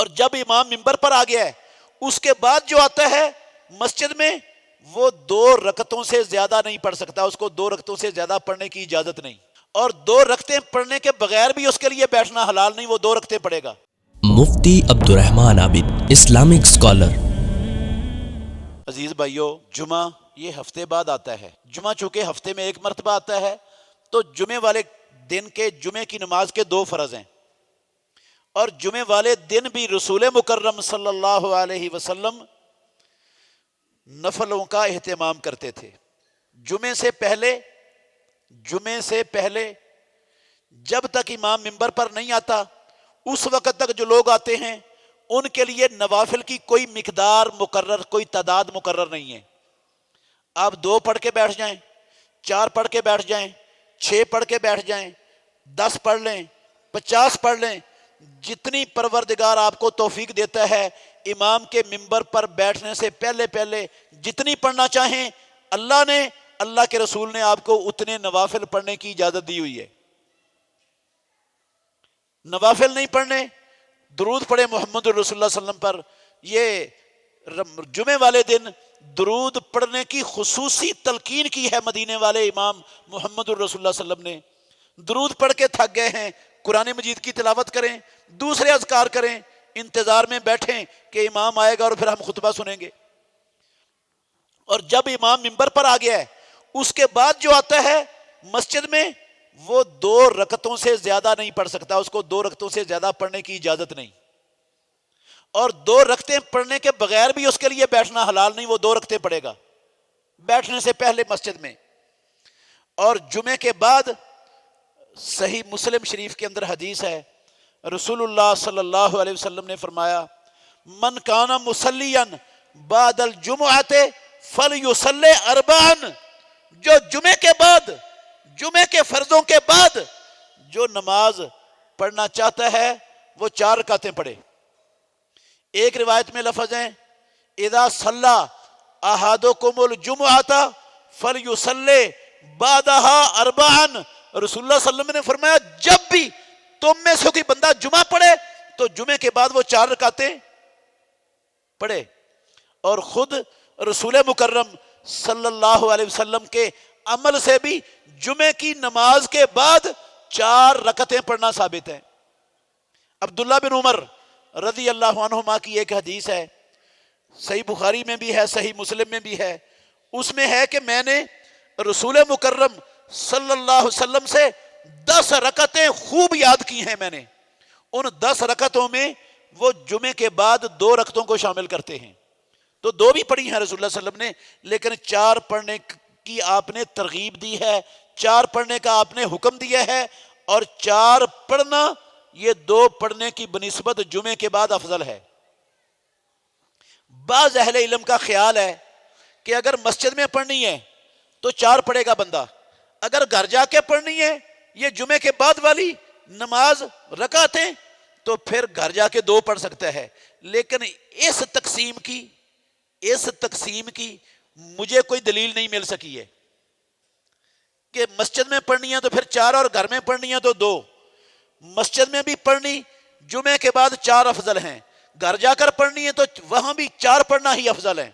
اور جب امام منبر پر آ گیا ہے اس کے بعد جو آتا ہے مسجد میں وہ 2 رکعتوں سے زیادہ نہیں پڑھ سکتا، اس کو 2 رکعتوں سے زیادہ پڑھنے کی اجازت نہیں، اور 2 رکعتیں پڑھنے کے بغیر بھی اس کے لیے بیٹھنا حلال نہیں، وہ 2 رکعتیں پڑھے گا۔ مفتی عبد الرحمن عابد، اسلامک اسکالر۔ عزیز بھائیو، جمعہ یہ ہفتے بعد آتا ہے، جمعہ چونکہ ہفتے میں 1 مرتبہ آتا ہے تو جمعے والے دن کے جمعے کی نماز کے 2 فرض ہیں، اور جمعے والے دن بھی رسول مکرم صلی اللہ علیہ وسلم نفلوں کا اہتمام کرتے تھے۔ جمعے سے پہلے جب تک امام منبر پر نہیں آتا اس وقت تک جو لوگ آتے ہیں ان کے لیے نوافل کی کوئی مقدار مقرر، کوئی تعداد مقرر نہیں ہے۔ آپ 2 پڑھ کے بیٹھ جائیں، 4 پڑھ کے بیٹھ جائیں، 6 پڑھ کے بیٹھ جائیں، 10 پڑھ لیں، 50 پڑھ لیں، جتنی پروردگار آپ کو توفیق دیتا ہے امام کے منبر پر بیٹھنے سے پہلے جتنی پڑھنا چاہیں اللہ کے رسول نے آپ کو اتنے نوافل پڑھنے کی اجازت دی ہوئی ہے۔ نوافل نہیں پڑھنے، درود پڑھے محمد رسول اللہ صلی اللہ علیہ وسلم پر۔ یہ جمعے والے دن درود پڑھنے کی خصوصی تلقین کی ہے مدینے والے امام محمد رسول اللہ صلی اللہ علیہ وسلم نے۔ درود پڑھ کے تھک گئے ہیں، قرآن مجید کی تلاوت کریں، دوسرے اذکار کریں، انتظار میں بیٹھیں کہ امام آئے گا اور پھر ہم خطبہ سنیں گے۔ اور جب امام منبر پر آ گیا ہے اس کے بعد جو آتا ہے مسجد میں وہ 2 رکعتوں سے زیادہ نہیں پڑھ سکتا، اس کو 2 رکعتوں سے زیادہ پڑھنے کی اجازت نہیں، اور 2 رکعتیں پڑھنے کے بغیر بھی اس کے لیے بیٹھنا حلال نہیں، وہ 2 رکعتیں پڑھے گا بیٹھنے سے پہلے مسجد میں۔ اور جمعے کے بعد صحیح مسلم شریف کے اندر حدیث ہے، رسول اللہ صلی اللہ علیہ وسلم نے فرمایا من کان مصلیا بعد الجمعۃ فلیصلی 4، جو جمعے کے بعد، جمعے کے فرضوں کے بعد جو نماز پڑھنا چاہتا ہے وہ 4 رکعتیں پڑھے۔ ایک روایت میں لفظ ہیں اذا صلی احدکم الجمعۃ فلیصلی بعدها 4، رسول اللہ صلی اللہ علیہ وسلم نے فرمایا جب بھی تم میں سے کوئی بندہ جمعہ پڑھے تو جمعے کے بعد وہ 4 رکعتیں پڑھے۔ اور خود رسول مکرم صلی اللہ علیہ وسلم کے عمل سے بھی جمعے کی نماز کے بعد 4 رکعتیں پڑھنا ثابت ہے۔ عبداللہ بن عمر رضی اللہ عنہما کی ایک حدیث ہے، صحیح بخاری میں بھی ہے، صحیح مسلم میں بھی ہے، اس میں ہے کہ میں نے رسول مکرم صلی اللہ علیہ وسلم سے 10 رکعتیں خوب یاد کی ہیں۔ میں نے ان 10 رکعتوں میں وہ جمعے کے بعد 2 رکعتوں کو شامل کرتے ہیں، تو 2 بھی پڑھی ہیں رسول اللہ صلی اللہ علیہ وسلم نے، لیکن 4 پڑھنے کی آپ نے ترغیب دی ہے، 4 پڑھنے کا آپ نے حکم دیا ہے، اور 4 پڑھنا یہ 2 پڑھنے کی بنسبت جمعے کے بعد افضل ہے۔ بعض اہل علم کا خیال ہے کہ اگر مسجد میں پڑھنی ہے تو 4 پڑھے گا بندہ، اگر گھر جا کے پڑھنی ہے یہ جمعے کے بعد والی نماز رکعتیں تو پھر گھر جا کے 2 پڑھ سکتا ہے۔ لیکن اس تقسیم کی مجھے کوئی دلیل نہیں مل سکی ہے کہ مسجد میں پڑھنی ہے تو پھر 4 اور گھر میں پڑھنی ہے تو 2۔ مسجد میں بھی پڑھنی جمعے کے بعد 4 افضل ہیں، گھر جا کر پڑھنی ہے تو وہاں بھی 4 پڑھنا ہی افضل ہے۔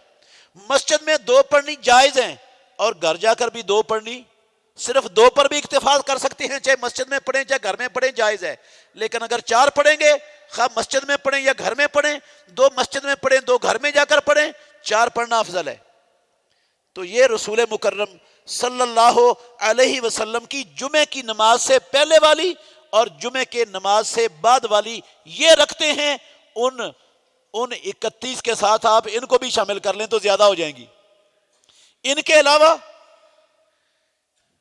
مسجد میں 2 پڑھنی جائز ہیں اور گھر جا کر بھی 2 پڑھنی، صرف 2 پر بھی اکتفا کر سکتے ہیں، چاہے مسجد میں پڑھیں چاہے گھر میں پڑھیں، جائز ہے۔ لیکن اگر 4 پڑھیں گے، خواہ مسجد میں پڑھیں یا گھر میں پڑھیں، 2 مسجد میں پڑھیں 2 گھر میں جا کر پڑھیں، 4 پڑھنا افضل ہے۔ تو یہ رسول مکرم صلی اللہ علیہ وسلم کی جمعے کی نماز سے پہلے والی اور جمعے کے نماز سے بعد والی یہ رکھتے ہیں، ان 31 کے ساتھ آپ ان کو بھی شامل کر لیں تو زیادہ ہو جائیں گی۔ ان کے علاوہ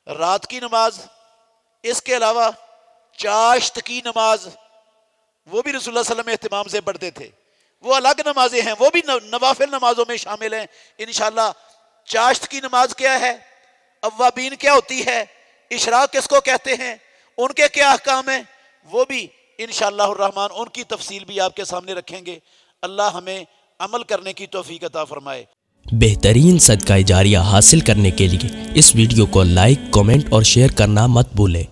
رات کی نماز، اس کے علاوہ چاشت کی نماز، وہ بھی رسول اللہ صلی اللہ علیہ وسلم اہتمام سے پڑھتے تھے، وہ الگ نمازیں ہیں، وہ بھی نوافل نمازوں میں شامل ہیں انشاءاللہ۔ چاشت کی نماز کیا ہے، اوابین کیا ہوتی ہے، اشراق کس کو کہتے ہیں، ان کے کیا احکام ہیں، وہ بھی انشاءاللہ الرحمن ان کی تفصیل بھی آپ کے سامنے رکھیں گے۔ اللہ ہمیں عمل کرنے کی توفیق عطا فرمائے۔ بہترین صدقہ جاریہ حاصل کرنے کے لیے اس ویڈیو کو لائک، کمنٹ اور شیئر کرنا مت بھولیں۔